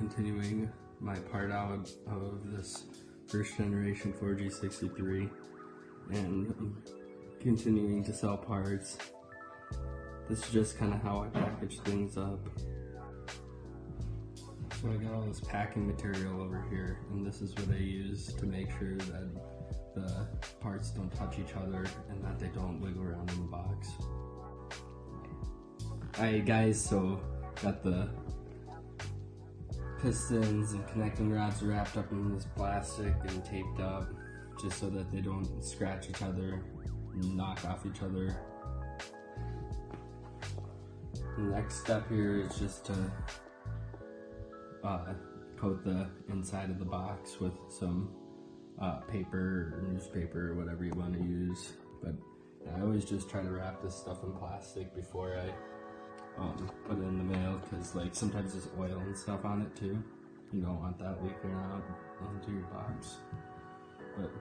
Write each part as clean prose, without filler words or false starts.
continuing my part out of this first generation 4G63 and I'm continuing to sell parts. This is just kind of how I package things up. So I got all this packing material over here, and this is what I use to make sure that the parts don't touch each other and that they don't wiggle around in the box. Alright guys, so got the pistons and connecting rods wrapped up in this plastic and taped up just so that they don't scratch each other and knock off each other. The next step here is just to coat the inside of the box with some paper or newspaper or whatever you want to use. But I always just try to wrap this stuff in plastic before I put it in the mail, because like sometimes there's oil and stuff on it too. You don't want that leaking out onto your box. But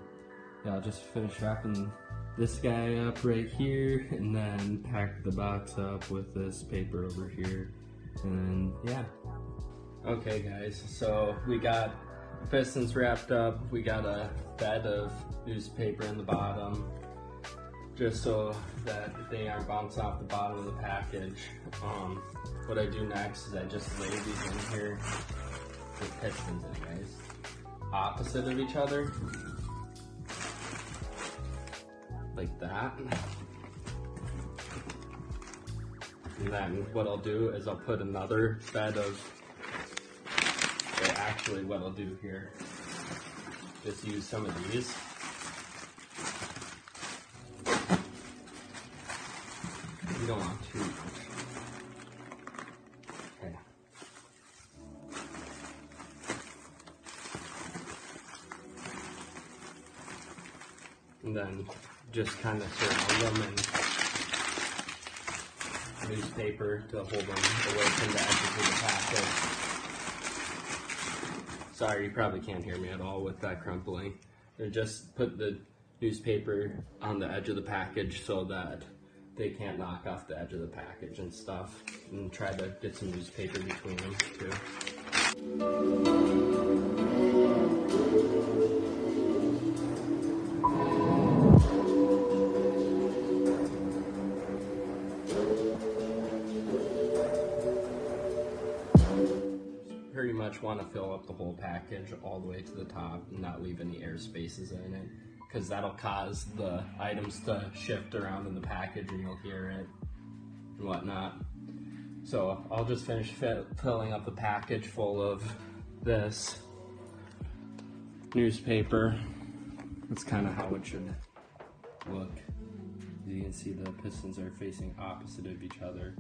yeah, I'll just finish wrapping this guy up right here and then pack the box up with this paper over here, and yeah. Okay guys, so we got pistons wrapped up. We got a bed of newspaper in the bottom just so that they aren't bouncing off the bottom of the package. What I do next is I just lay these in here with pistons in, guys, opposite of each other, like that. And then what I'll do is I'll put another bed of, actually what I'll do here, just use some of these. You don't want too much. Okay. And then just kind of surround them in newspaper to hold them away from the edges of the package. Sorry, you probably can't hear me at all with that crumpling. And just put the newspaper on the edge of the package so that they can't knock off the edge of the package and stuff, and try to get some newspaper between them too. Pretty much want to fill up the whole package all the way to the top and not leave any air spaces in it, because that'll cause the items to shift around in the package and you'll hear it and whatnot. So I'll just finish filling up the package full of this newspaper. That's kind of how it should look. As you can see, the pistons are facing opposite of each other.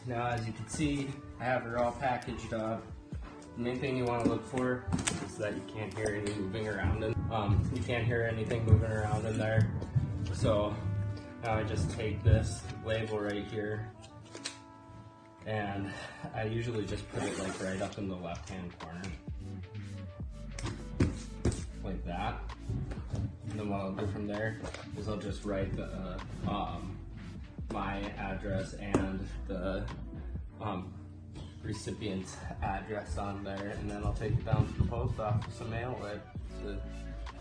Now, as you can see, I have her all packaged up. The main thing you want to look for is that you can't hear any moving around you can't hear anything moving around in there. So now I just take this label right here, and I usually just put it like right up in the left hand corner, like that. And then what I'll do from there is I'll just write the my address and the recipient's address on there, and then I'll take it down to the post office and mail it. So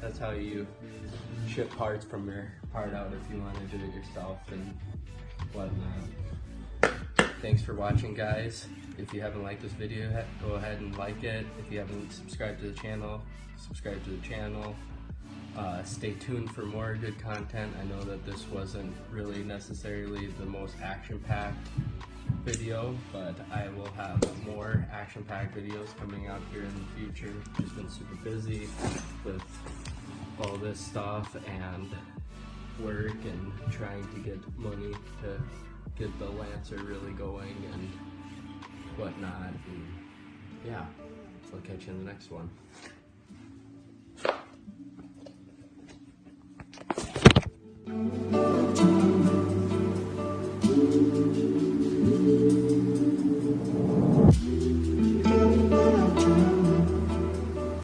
that's how you ship parts from your part out if you want to do it yourself and whatnot. Thanks for watching, guys. If you haven't liked this video, go ahead and like it. If you haven't subscribed to the channel, subscribe to the channel. Stay tuned for more good content. I know that this wasn't really necessarily the most action-packed video, but I will have more action-packed videos coming out here in the future. Just been super busy with all this stuff and work and trying to get money to get the Lancer really going and whatnot. And yeah, so I'll catch you in the next one.